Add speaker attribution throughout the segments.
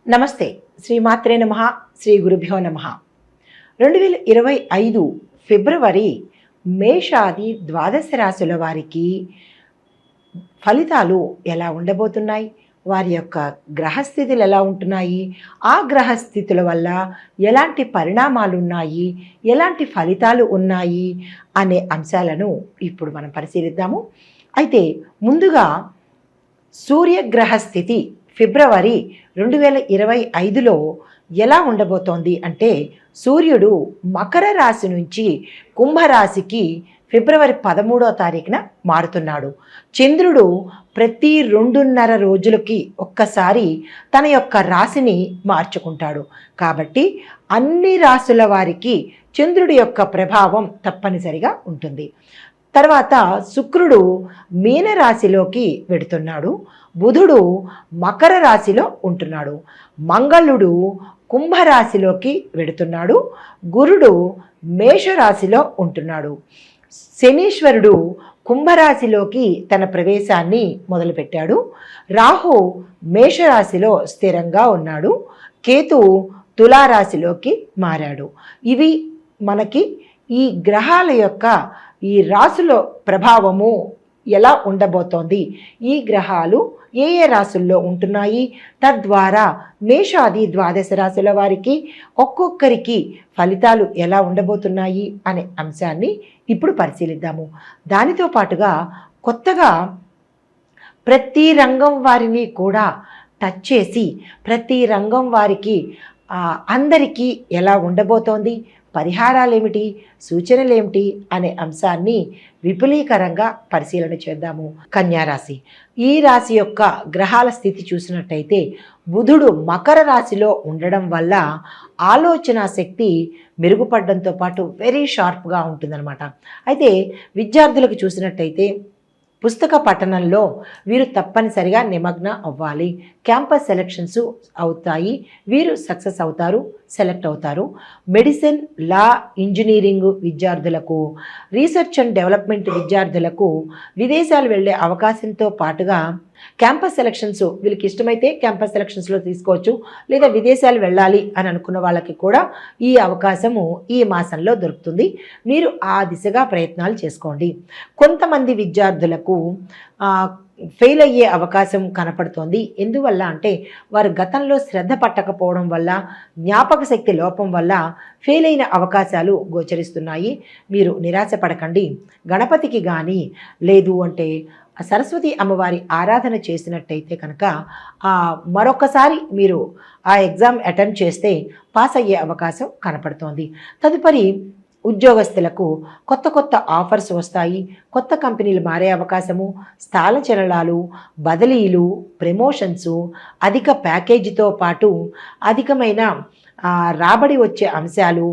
Speaker 1: నమస్తే. శ్రీమాత్రే నమః. శ్రీ గురుభ్యో నమః. 2025 ఫిబ్రవరి మేషాది ద్వాదశ రాశుల వారికి ఫలితాలు ఎలా ఉండబోతున్నాయి, వారి యొక్క గ్రహస్థితులు ఎలా ఉంటున్నాయి, ఆ గ్రహస్థితుల వల్ల ఎలాంటి పరిణామాలు ఉన్నాయి, ఎలాంటి ఫలితాలు ఉన్నాయి అనే అంశాలను ఇప్పుడు మనం పరిశీలిద్దాము. అయితే ముందుగా సూర్యగ్రహ స్థితి ఫిబ్రవరి 2025లో ఎలా ఉండబోతోంది అంటే, సూర్యుడు మకర రాశి నుంచి కుంభరాశికి ఫిబ్రవరి 13వ తారీఖున మారుతున్నాడు. చంద్రుడు ప్రతి 2.5 రోజులకి ఒక్కసారి తన యొక్క రాశిని మార్చుకుంటాడు. కాబట్టి అన్ని రాశుల వారికి చంద్రుడి యొక్క ప్రభావం తప్పనిసరిగా ఉంటుంది. తర్వాత శుక్రుడు మీనరాశిలోకి వెడుతున్నాడు. బుధుడు మకర రాశిలో ఉంటున్నాడు. మంగళుడు కుంభరాశిలోకి వెడుతున్నాడు. గురుడు మేషరాశిలో ఉంటున్నాడు. శనీశ్వరుడు కుంభరాశిలోకి తన ప్రవేశాన్ని మొదలుపెట్టాడు. రాహు మేషరాశిలో స్థిరంగా ఉన్నాడు. కేతు తులారాశిలోకి మారాడు. ఇవి మనకి ఈ గ్రహాల యొక్క ఈ రాశుల ప్రభావము ఎలా ఉండబోతోంది, ఈ గ్రహాలు ఏ ఏ రాశుల్లో ఉంటున్నాయి, తద్వారా మేషాది ద్వాదశ రాశుల వారికి ఒక్కొక్కరికి ఫలితాలు ఎలా ఉండబోతున్నాయి అనే అంశాన్ని ఇప్పుడు పరిశీలిద్దాము. దానితో పాటుగా కొత్తగా ప్రతి రంగం వారిని కూడా టచ్ చేసి ప్రతి రంగం వారికి అందరికీ ఎలా ఉండబోతోంది, పరిహారాలు ఏమిటి, సూచనలు ఏమిటి అనే అంశాన్ని విపులీకరంగా పరిశీలన చేద్దాము. కన్యారాశి. ఈ రాశి యొక్క గ్రహాల స్థితి చూసినట్టయితే బుధుడు మకర రాశిలో ఉండడం వల్ల ఆలోచన శక్తి మెరుగుపడడంతో పాటు వెరీ షార్ప్గా ఉంటుందన్నమాట. అయితే విద్యార్థులకు చూసినట్టయితే పుస్తక పఠనంలో వీరు తప్పనిసరిగా నిమగ్న అవ్వాలి. క్యాంపస్ సెలక్షన్స్ అవుతాయి, వీరు సక్సెస్ అవుతారు, సెలెక్ట్ అవుతారు. మెడిసిన్, లా, ఇంజనీరింగ్ విద్యార్థులకు, రీసెర్చ్ అండ్ డెవలప్మెంట్ విద్యార్థులకు విదేశాలు వెళ్ళే అవకాశంతో పాటుగా క్యాంపస్ సెలక్షన్స్ వీళ్ళకి ఇష్టమైతే క్యాంపస్ సెలక్షన్స్లో తీసుకోవచ్చు, లేదా విదేశాలు వెళ్ళాలి అని అనుకున్న వాళ్ళకి కూడా ఈ అవకాశము ఈ మాసంలో దొరుకుతుంది. మీరు ఆ దిశగా ప్రయత్నాలు చేసుకోండి. కొంతమంది విద్యార్థులకు ఫెయిల్ అయ్యే అవకాశం కనపడుతోంది. ఎందువల్ల అంటే వారు గతంలో శ్రద్ధ పట్టకపోవడం వల్ల, జ్ఞాపక శక్తి లోపం వల్ల ఫెయిల్ అయిన అవకాశాలు గోచరిస్తున్నాయి. మీరు నిరాశపడకండి. గణపతికి కానీ లేదు అంటే సరస్వతి అమ్మవారి ఆరాధన చేసినట్టయితే కనుక మరొకసారి మీరు ఆ ఎగ్జామ్ అటెంప్ట్ చేస్తే పాస్ అయ్యే అవకాశం కనపడుతోంది. తదుపరి ఉద్యోగస్తులకు కొత్త కొత్త ఆఫర్స్ వస్తాయి. కొత్త కంపెనీలు మారే అవకాశము, స్థాన చలనాలు, బదిలీలు, ప్రమోషన్స్, అధిక ప్యాకేజీతో పాటు అధికమైన రాబడి వచ్చే అంశాలు,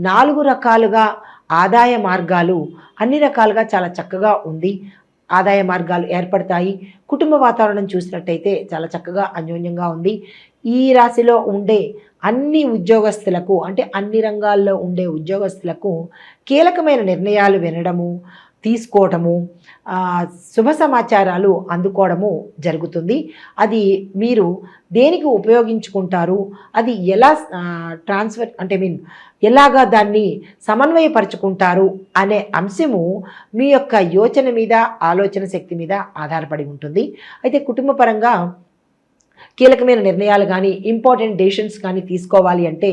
Speaker 1: 4 రకాలుగా ఆదాయ మార్గాలు, అన్ని రకాలుగా చాలా చక్కగా ఉంది. ఆదాయ మార్గాలు ఏర్పడతాయి. కుటుంబ వాతావరణం చూసినట్టయితే చాలా చక్కగా అన్యోన్యంగా ఉంది. ఈ రాశిలో ఉండే అన్ని ఉద్యోగస్తులకు, అంటే అన్ని రంగాల్లో ఉండే ఉద్యోగస్తులకు కీలకమైన నిర్ణయాలు వినడము, తీసుకోవటము, శుభ సమాచారాలు అందుకోవడము జరుగుతుంది. అది మీరు దేనికి ఉపయోగించుకుంటారు, అది ఎలా ట్రాన్స్ఫర్ అంటే ఎలాగా దాన్ని సమన్వయపరుచుకుంటారు అనే అంశము మీ యొక్క యోచన మీద, ఆలోచన శక్తి మీద ఆధారపడి ఉంటుంది. అయితే కుటుంబపరంగా కీలకమైన నిర్ణయాలు కానీ, ఇంపార్టెంట్ డెసిషన్స్ కానీ తీసుకోవాలి అంటే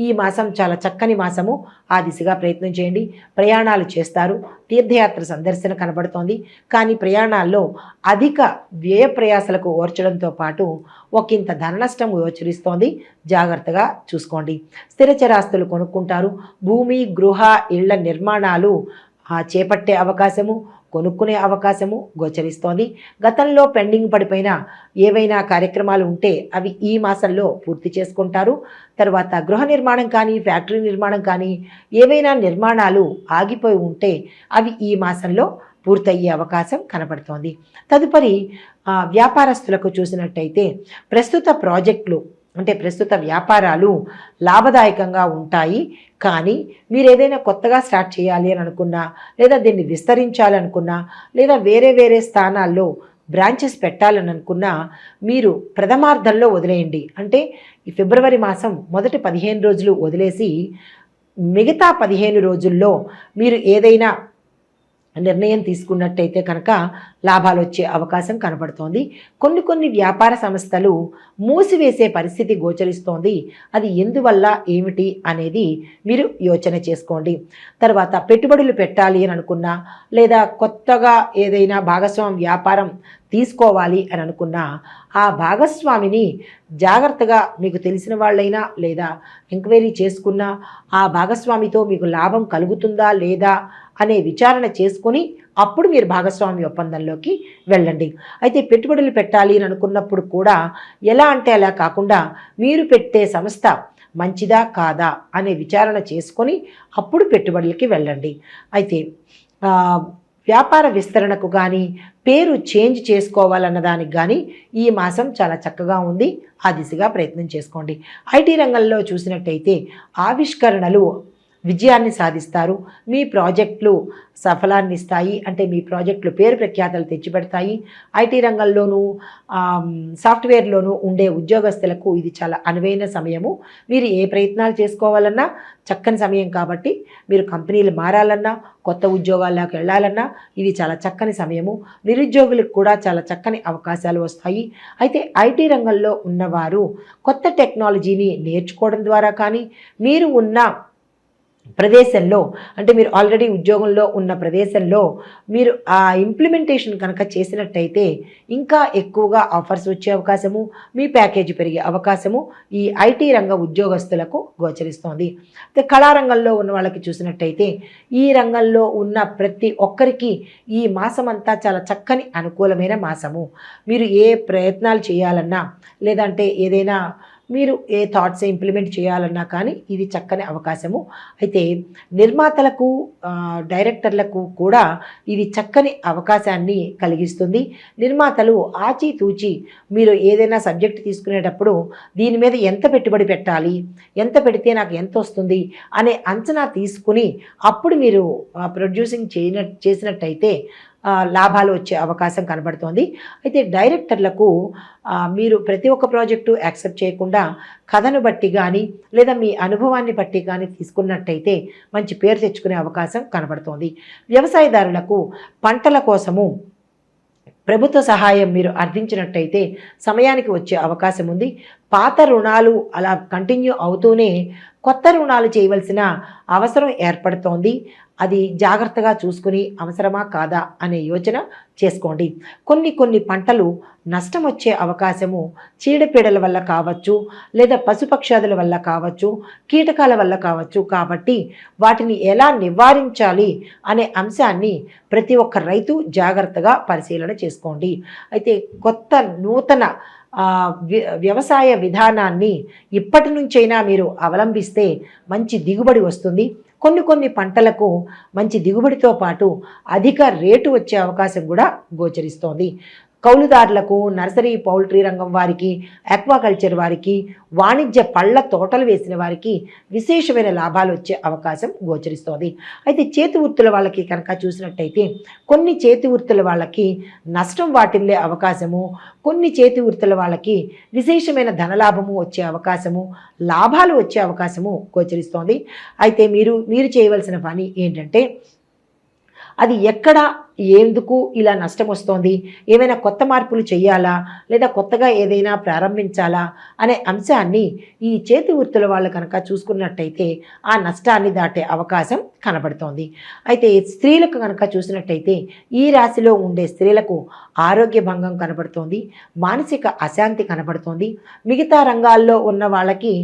Speaker 1: ఈ మాసం చాలా చక్కని మాసము. ఆ దిశగా ప్రయత్నం చేయండి. ప్రయాణాలు చేస్తారు. తీర్థయాత్ర సందర్శన కనబడుతోంది. కానీ ప్రయాణాల్లో అధిక వ్యయ ప్రయాసలకు ఓర్చడంతో పాటు ఒకంత ధన నష్టం గోచరిస్తోంది. జాగ్రత్తగా చూసుకోండి. స్థిరచరాస్తులు కొనుక్కుంటారు. భూమి, గృహ, ఇళ్ల నిర్మాణాలు చేపట్టే అవకాశము, కొనుక్కునే అవకాశము గోచరిస్తోంది. గతంలో పెండింగ్ పడిపోయిన ఏవైనా కార్యక్రమాలు ఉంటే అవి ఈ మాసంలో పూర్తి చేసుకుంటారు. తర్వాత గృహ నిర్మాణం కానీ, ఫ్యాక్టరీ నిర్మాణం కానీ, ఏవైనా నిర్మాణాలు ఆగిపోయి ఉంటే అవి ఈ మాసంలో పూర్తయ్యే అవకాశం కనపడుతోంది. తదుపరి వ్యాపారస్తులకు చూసినట్టయితే ప్రస్తుత ప్రాజెక్టులు అంటే ప్రస్తుత వ్యాపారాలు లాభదాయకంగా ఉంటాయి. కానీ మీరు ఏదైనా కొత్తగా స్టార్ట్ చేయాలి అని అనుకున్నా, లేదా దీన్ని విస్తరించాలనుకున్నా, లేదా వేరే వేరే స్థానాల్లో బ్రాంచెస్ పెట్టాలని అనుకున్నా మీరు ప్రథమార్థంలో వదిలేయండి. అంటే ఈ ఫిబ్రవరి మాసం మొదటి 15 రోజులు వదిలేసి మిగతా 15 రోజుల్లో మీరు ఏదైనా నిర్ణయం తీసుకున్నట్టయితే కనుక లాభాలు వచ్చే అవకాశం కనబడుతోంది. కొన్ని వ్యాపార సంస్థలు మూసివేసే పరిస్థితి గోచరిస్తోంది. అది ఎందువల్ల ఏమిటి అనేది మీరు యోచన చేసుకోండి. తర్వాత పెట్టుబడులు పెట్టాలి అని అనుకున్నా, లేదా కొత్తగా ఏదైనా భాగస్వామి వ్యాపారం తీసుకోవాలి అని అనుకున్నా, ఆ భాగస్వామిని జాగ్రత్తగా మీకు తెలిసిన వాళ్ళైనా లేదా ఎంక్వైరీ చేసుకున్నా ఆ భాగస్వామితో మీకు లాభం కలుగుతుందా లేదా అనే విచారణ చేసుకొని అప్పుడు మీరు భాగస్వామి ఒప్పందంలోకి వెళ్ళండి. అయితే పెట్టుబడులు పెట్టాలి అని అనుకున్నప్పుడు కూడా ఎలా అంటే అలా కాకుండా మీరు పెట్టే సంస్థ మంచిదా కాదా అనే విచారణ చేసుకొని అప్పుడు పెట్టుబడులకి వెళ్ళండి. అయితే వ్యాపార విస్తరణకు కానీ పేరు చేంజ్ చేసుకోవాలన్న దానికి కానీ ఈ మాసం చాలా చక్కగా ఉంది. ఆ దిశగా ప్రయత్నం చేసుకోండి. ఐటీ రంగంలో చూసినట్టయితే ఆవిష్కరణలు విజయాన్ని సాధిస్తారు. మీ ప్రాజెక్టులు సఫలాన్ని ఇస్తాయి. అంటే మీ ప్రాజెక్టులు పేరు ప్రఖ్యాతలు తెచ్చిపెడతాయి. ఐటీ రంగంలోనూ సాఫ్ట్వేర్లోనూ ఉండే ఉద్యోగస్తులకు ఇది చాలా అనువైన సమయము. మీరు ఏ ప్రయత్నాలు చేసుకోవాలన్నా చక్కని సమయం కాబట్టి మీరు కంపెనీలు మారాలన్నా కొత్త ఉద్యోగాల్లోకి వెళ్ళాలన్నా ఇది చాలా చక్కని సమయము. నిరుద్యోగులకు కూడా చాలా చక్కని అవకాశాలు వస్తాయి. అయితే ఐటీ రంగంలో ఉన్నవారు కొత్త టెక్నాలజీని నేర్చుకోవడం ద్వారా కానీ మీరు ఉన్న ప్రదేశంలో అంటే మీరు ఆల్రెడీ ఉద్యోగంలో ఉన్న ప్రదేశంలో మీరు ఆ ఇంప్లిమెంటేషన్ కనుక చేసినట్టయితే ఇంకా ఎక్కువగా ఆఫర్స్ వచ్చే అవకాశము, మీ ప్యాకేజీ పెరిగే అవకాశము ఈ ఐటీ రంగ ఉద్యోగస్తులకు గోచరిస్తోంది. అయితే కళారంగంలో ఉన్న వాళ్ళకి చూసినట్టయితే ఈ రంగంలో ఉన్న ప్రతి ఒక్కరికి ఈ మాసం అంతా చాలా చక్కని అనుకూలమైన మాసము. మీరు ఏ ప్రయత్నాలు చేయాలన్నా లేదంటే ఏదైనా మీరు ఏ థాట్స్ ఇంప్లిమెంట్ చేయాలన్నా కానీ ఇది చక్కని అవకాశము. అయితే నిర్మాతలకు డైరెక్టర్లకు కూడా ఇది చక్కని అవకాశాన్ని కలిగిస్తుంది. నిర్మాతలు ఆచితూచి మీరు ఏదైనా సబ్జెక్ట్ తీసుకునేటప్పుడు దీని మీద ఎంత పెట్టుబడి పెట్టాలి, ఎంత పెడితే నాకు ఎంత వస్తుంది అనే అంచనా తీసుకుని అప్పుడు మీరు ప్రొడ్యూసింగ్ చేసినట్టయితే లాభాలు వచ్చే అవకాశం కనబడుతోంది. అయితే డైరెక్టర్లకు మీరు ప్రతి ఒక్క ప్రాజెక్టు యాక్సెప్ట్ చేయకుండా కథను బట్టి కానీ లేదా మీ అనుభవాన్ని బట్టి కానీ తీసుకున్నట్టయితే మంచి పేరు తెచ్చుకునే అవకాశం కనబడుతోంది. వ్యవసాయదారులకు పంటల కోసము ప్రభుత్వ సహాయం మీరు అర్థించినట్టయితే సమయానికి వచ్చే అవకాశం ఉంది. పాత రుణాలు అలా కంటిన్యూ అవుతూనే కొత్త రుణాలు చేయవలసిన అవసరం ఏర్పడుతోంది. అది జాగ్రత్తగా చూసుకుని అవసరమా కాదా అనే యోచన చేసుకోండి. కొన్ని పంటలు నష్టం వచ్చే అవకాశము చీడపీడల వల్ల కావచ్చు, లేదా పశుపక్షాదుల వల్ల కావచ్చు, కీటకాల వల్ల కావచ్చు. కాబట్టి వాటిని ఎలా నివారించాలి అనే అంశాన్ని ప్రతి ఒక్క రైతు జాగ్రత్తగా పరిశీలన చేసుకోండి. అయితే కొత్త నూతన వ్యవసాయ విధానాన్ని ఇప్పటి నుంచైనా మీరు అవలంబిస్తే మంచి దిగుబడి వస్తుంది. కొన్ని పంటలకు మంచి దిగుబడితో పాటు అధిక రేటు వచ్చే అవకాశం కూడా గోచరిస్తోంది. కౌలుదారులకు, నర్సరీ పౌల్ట్రీ రంగం వారికి, ఆక్వాకల్చర్ వారికి, వాణిజ్య పళ్ళ తోటలు వేసిన వారికి విశేషమైన లాభాలు వచ్చే అవకాశం గోచరిస్తోంది. అయితే చేతి వృత్తుల వాళ్ళకి కనుక చూసినట్టయితే కొన్ని చేతి వృత్తుల వాళ్ళకి నష్టం వాటిల్లే అవకాశము, కొన్ని చేతి వృత్తుల వాళ్ళకి విశేషమైన ధనలాభము వచ్చే అవకాశము, లాభాలు వచ్చే అవకాశము గోచరిస్తోంది. అయితే మీరు చేయవలసిన పని ఏంటంటే అది ఎక్కడ ఎందుకు ఇలా నష్టం వస్తోంది, ఏమైనా కొత్త మార్పులు చేయాలా లేదా కొత్తగా ఏదైనా ప్రారంభించాలా అనే అంశాన్ని ఈ చేతి వృత్తుల వాళ్ళు కనుక చూసుకున్నట్టయితే ఆ నష్టాన్ని దాటే అవకాశం కనబడుతోంది. అయితే స్త్రీలకు కనుక చూసినట్టయితే ఈ రాశిలో ఉండే స్త్రీలకు ఆరోగ్య భంగం కనబడుతోంది, మానసిక అశాంతి కనబడుతోంది. మిగతా రంగాల్లో ఉన్న వాళ్ళకి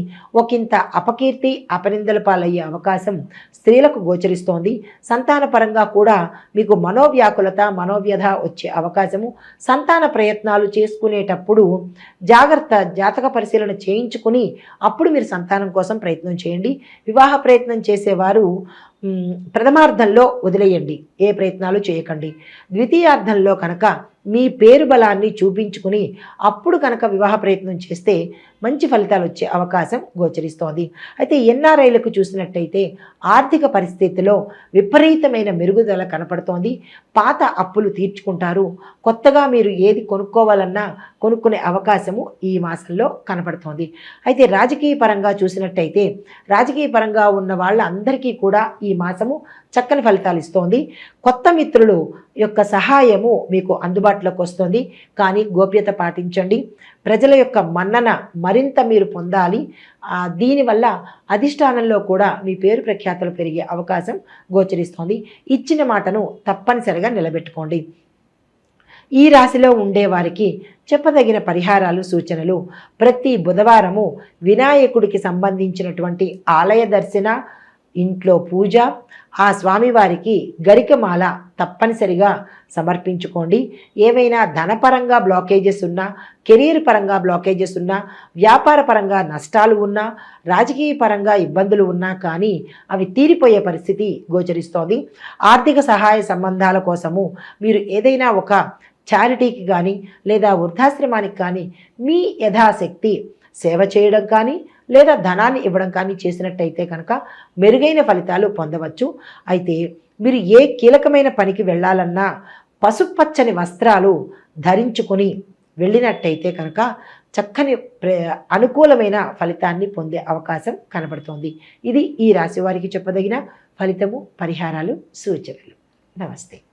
Speaker 1: ఒకంత అపకీర్తి అపనిందల పాలయ్యే అవకాశం స్త్రీలకు గోచరిస్తోంది. సంతానపరంగా కూడా మీకు మనోవ్యధ వచ్చే అవకాశము. సంతాన ప్రయత్నాలు చేసుకునేటప్పుడు జాతక పరిశీలన చేయించుకుని అప్పుడు మీరు సంతానం కోసం ప్రయత్నం చేయండి. వివాహ ప్రయత్నం చేసేవారు ప్రథమార్థంలో వదిలేయండి, ఏ ప్రయత్నాలు చేయకండి. ద్వితీయార్థంలో కనుక మీ పేరు బలాన్ని చూపించుకుని అప్పుడు కనుక వివాహ ప్రయత్నం చేస్తే మంచి ఫలితాలు వచ్చే అవకాశం గోచరిస్తోంది. అయితే ఎన్ఆర్ఐలకు చూసినట్టయితే ఆర్థిక పరిస్థితిలో విపరీతమైన మెరుగుదల కనపడుతోంది. పాత అప్పులు తీర్చుకుంటారు. కొత్తగా మీరు ఏది కొనుక్కోవాలన్నా కొనుక్కునే అవకాశము ఈ మాసంలో కనపడుతోంది. అయితే రాజకీయ పరంగా చూసినట్టయితే రాజకీయ పరంగా ఉన్న వాళ్ళందరికీ కూడా ఈ మాసము చక్కని ఫలితాలు ఇస్తోంది. కొత్త మిత్రులు యొక్క సహాయము మీకు అందుబాటులోకి వస్తుంది. కానీ గోప్యత పాటించండి. ప్రజల యొక్క మన్నన మరింత మీరు పొందాలి. దీనివల్ల అధిష్టానంలో కూడా మీ పేరు ప్రఖ్యాతలు పెరిగే అవకాశం గోచరిస్తోంది. ఇచ్చిన మాటను తప్పనిసరిగా నిలబెట్టుకోండి. ఈ రాశిలో ఉండేవారికి చెప్పదగిన పరిహారాలు సూచనలు: ప్రతి బుధవారము వినాయకుడికి సంబంధించినటువంటి ఆలయ దర్శన, ఇంట్లో పూజ, ఆ స్వామివారికి గరికమాల తప్పనిసరిగా సమర్పించుకోండి. ఏవైనా ధనపరంగా బ్లాకేజెస్ ఉన్నా, కెరీర్ పరంగా బ్లాకేజెస్ ఉన్నా, వ్యాపార పరంగా నష్టాలు ఉన్నా, రాజకీయ పరంగా ఇబ్బందులు ఉన్నా కానీ అవి తీరిపోయే పరిస్థితి గోచరిస్తోంది. ఆర్థిక సహాయ సంబంధాల కోసము మీరు ఏదైనా ఒక చారిటీకి కానీ లేదా వృద్ధాశ్రమానికి కానీ మీ యథాశక్తి సేవ చేయడం కానీ లేదా ధనాన్ని ఇవ్వడం కానీ చేసినట్టయితే కనుక మెరుగైన ఫలితాలు పొందవచ్చు. అయితే మీరు ఏ కీలకమైన పనికి వెళ్ళాలన్నా పసుపచ్చని వస్త్రాలు ధరించుకొని వెళ్ళినట్టయితే కనుక చక్కని అనుకూలమైన ఫలితాన్ని పొందే అవకాశం కనబడుతోంది. ఇది ఈ రాశి వారికి చెప్పదగిన ఫలితము, పరిహారాలు, సూచనలు. నమస్తే.